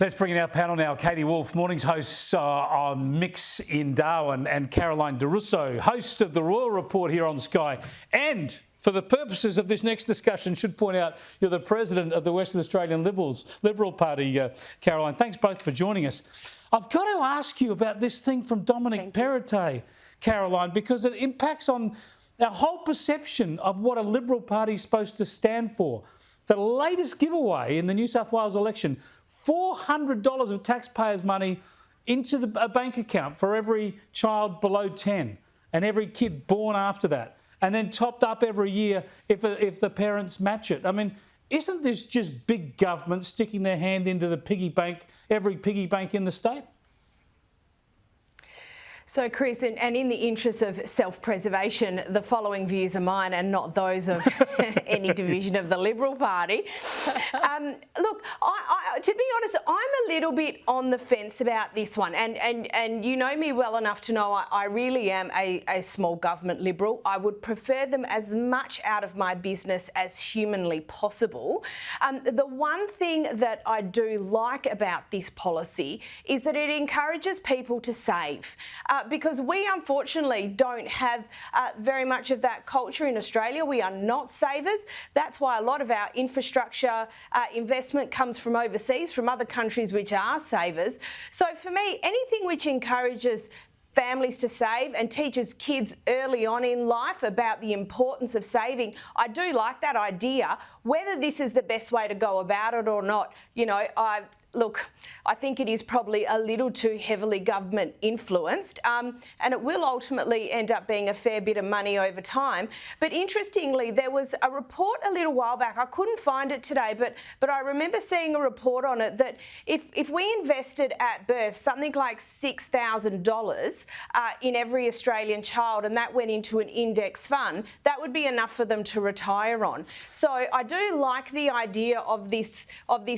Let's bring in our panel now. Katie Wolf, morning's host on Mix in Darwin, and Caroline Di Russo, host of the Royal Report here on Sky. And for the purposes of this next discussion, should point out you're the president of the Western Australian Liberal Party, Caroline. Thanks both for joining us. I've got to ask you about this thing from Dominic Perrottet, Caroline, because it impacts on our whole perception of what a Liberal Party is supposed to stand for. The latest giveaway in the New South Wales election, $400 of taxpayers' money into a bank account for every child below 10 and every kid born after that, and then topped up every year if the parents match it. I mean, isn't this just big government sticking their hand into the piggy bank, every piggy bank in the state? So, Chris, and in the interest of self-preservation, the following views are mine and not those of any division of the Liberal Party. Look, to be honest, I'm a little bit on the fence about this one. And you know me well enough to know I really am a small government Liberal. I would prefer them as much out of my business as humanly possible. The one thing that I do like about this policy is that it encourages people to save. Because we unfortunately don't have very much of that culture in Australia. We are not savers. That's why a lot of our infrastructure investment comes from overseas, from other countries which are savers. So for me, anything which encourages families to save and teaches kids early on in life about the importance of saving, I do like that idea. Whether this is the best way to go about it or not, you know, Look, I think it is probably a little too heavily government influenced, and it will ultimately end up being a fair bit of money over time. But interestingly, there was a report a little while back, I couldn't find it today, but I remember seeing a report on it that if we invested at birth something like $6,000 in every Australian child, and that went into an index fund, that would be enough for them to retire on. So I do like the idea of this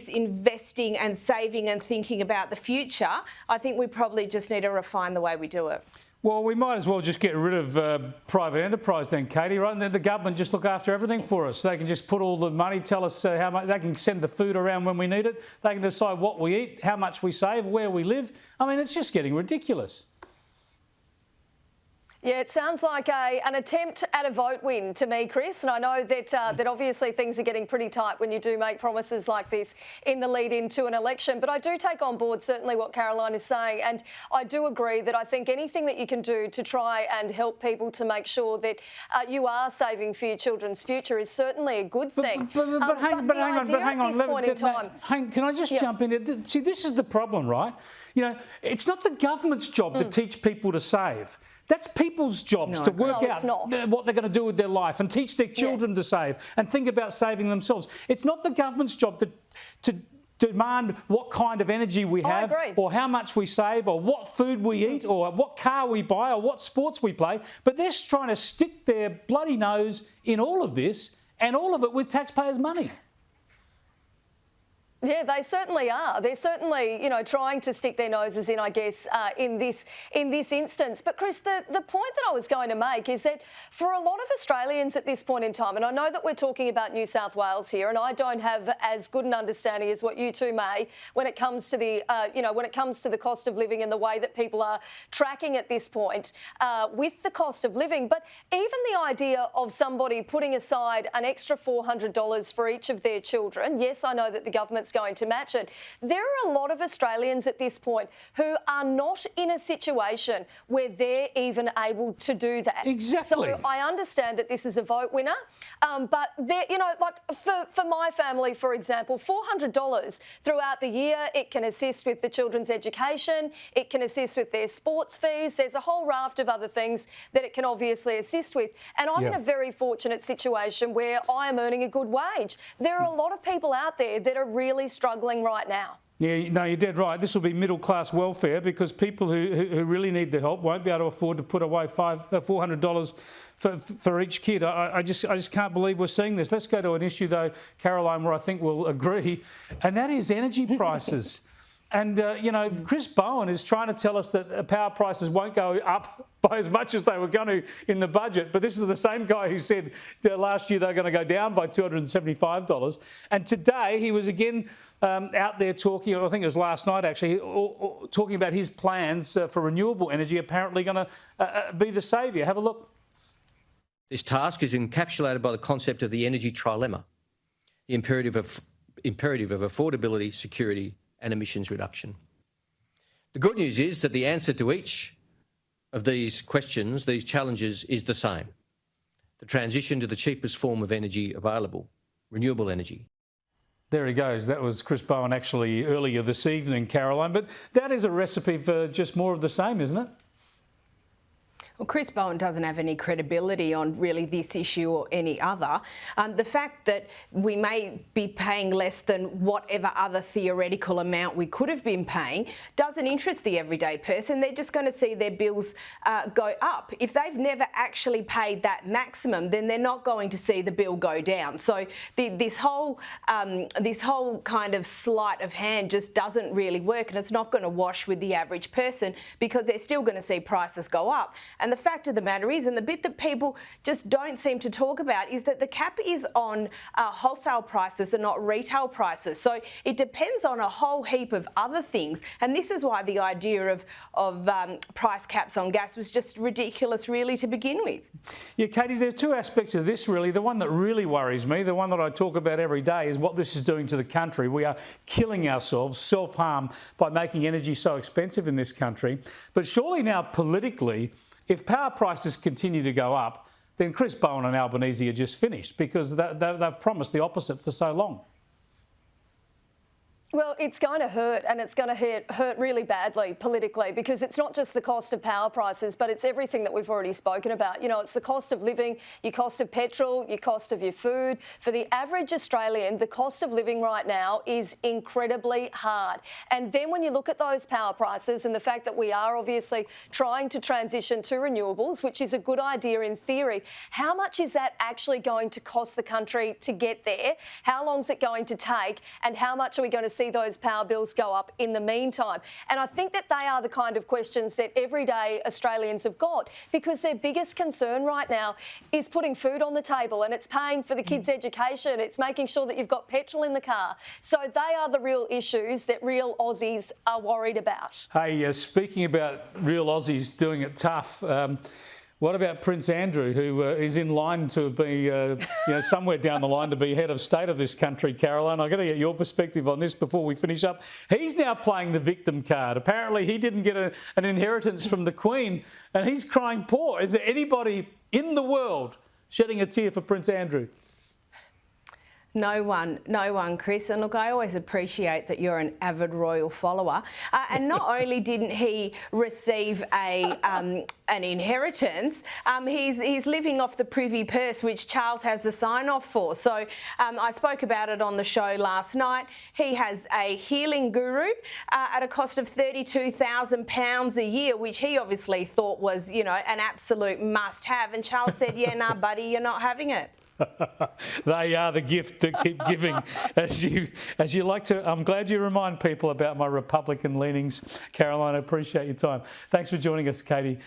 investing and saving and thinking about the future. I think we probably just need to refine the way we do it. Well, we might as well just get rid of private enterprise then, Katie, right? And then the government just look after everything for us. They can just put all the money, tell us how much, they can send the food around when we need it. They can decide what we eat, how much we save, where we live. I mean, it's just getting ridiculous. Yeah, it sounds like an attempt at a vote win to me, Chris. And I know that that obviously things are getting pretty tight when you do make promises like this in the lead into an election. But I do take on board certainly what Caroline is saying. And I do agree that I think anything that you can do to try and help people to make sure that you are saving for your children's future is certainly a good thing. But hang on. Can I just jump in? See, this is the problem, right? You know, it's not the government's job to teach people to save. That's people's jobs to work out what they're going to do with their life and teach their children to save and think about saving themselves. It's not the government's job to demand what kind of energy we have or how much we save or what food we eat or what car we buy or what sports we play. But they're trying to stick their bloody nose in all of this, and all of it with taxpayers' money. Yeah, they certainly are. They're certainly, you know, trying to stick their noses in, I guess, in this instance. But Chris, the point that I was going to make is that for a lot of Australians at this point in time, and I know that we're talking about New South Wales here, and I don't have as good an understanding as what you two may when it comes to the, when it comes to the cost of living and the way that people are tracking at this point with the cost of living. But even the idea of somebody putting aside an extra $400 for each of their children, yes, I know that the government's going to match it. There are a lot of Australians at this point who are not in a situation where they're even able to do that. Exactly. So I understand that this is a vote winner, but there, you know, like for my family, for example, $400 throughout the year, it can assist with the children's education, it can assist with their sports fees. There's a whole raft of other things that it can obviously assist with. And I'm in a very fortunate situation where I am earning a good wage. There are a lot of people out there that are really struggling right now. Yeah, no, you're dead right. This will be middle-class welfare because people who really need the help won't be able to afford to put away $400 for each kid. I just can't believe we're seeing this. Let's go to an issue, though, Caroline, where I think we'll agree, and that is energy prices. And, Chris Bowen is trying to tell us that power prices won't go up by as much as they were going to in the budget. But this is the same guy who said last year they're going to go down by $275. And today he was again out there talking, I think it was last night actually, talking about his plans for renewable energy apparently going to be the saviour. Have a look. This task is encapsulated by the concept of the energy trilemma, the imperative of affordability, security and emissions reduction. The good news is that the answer to each of these questions, these challenges, is the same: the transition to the cheapest form of energy available, renewable energy. There he goes. That was Chris Bowen actually earlier this evening, Caroline. But that is a recipe for just more of the same, isn't it? Well, Chris Bowen doesn't have any credibility on really this issue or any other. The fact that we may be paying less than whatever other theoretical amount we could have been paying doesn't interest the everyday person. They're just going to see their bills go up. If they've never actually paid that maximum, then they're not going to see the bill go down. So this whole kind of sleight of hand just doesn't really work, and it's not going to wash with the average person because they're still going to see prices go up. And the fact of the matter is, and the bit that people just don't seem to talk about, is that the cap is on wholesale prices and not retail prices. So it depends on a whole heap of other things. And this is why the idea of price caps on gas was just ridiculous, really, to begin with. Yeah, Katie, there are two aspects of this, really. The one that really worries me, the one that I talk about every day, is what this is doing to the country. We are killing ourselves, self-harm, by making energy so expensive in this country. But surely now, politically, if power prices continue to go up, then Chris Bowen and Albanese are just finished because they've promised the opposite for so long. Well, it's going to hurt, and it's going to hurt really badly politically, because it's not just the cost of power prices, but it's everything that we've already spoken about. You know, it's the cost of living, your cost of petrol, your cost of your food. For the average Australian, the cost of living right now is incredibly hard. And then when you look at those power prices and the fact that we are obviously trying to transition to renewables, which is a good idea in theory, how much is that actually going to cost the country to get there? How long is it going to take? And how much are we going to see those power bills go up in the meantime? And I think that they are the kind of questions that everyday Australians have got, because their biggest concern right now is putting food on the table, and it's paying for the kids' education. It's making sure that you've got petrol in the car. So they are the real issues that real Aussies are worried about. Hey, speaking about real Aussies doing it tough, what about Prince Andrew, who is in line to be, somewhere down the line to be head of state of this country, Caroline? I've got to get your perspective on this before we finish up. He's now playing the victim card. Apparently he didn't get an inheritance from the Queen and he's crying poor. Is there anybody in the world shedding a tear for Prince Andrew? No one, Chris. And look, I always appreciate that you're an avid royal follower. And not only didn't he receive an inheritance, he's living off the Privy Purse, which Charles has the sign-off for. So I spoke about it on the show last night. He has a healing guru at a cost of £32,000 a year, which he obviously thought was, an absolute must-have. And Charles said, yeah, nah, buddy, you're not having it. They are the gift that keep giving, as you like to. I'm glad you remind people about my Republican leanings, Caroline. I appreciate your time. Thanks for joining us, Katie.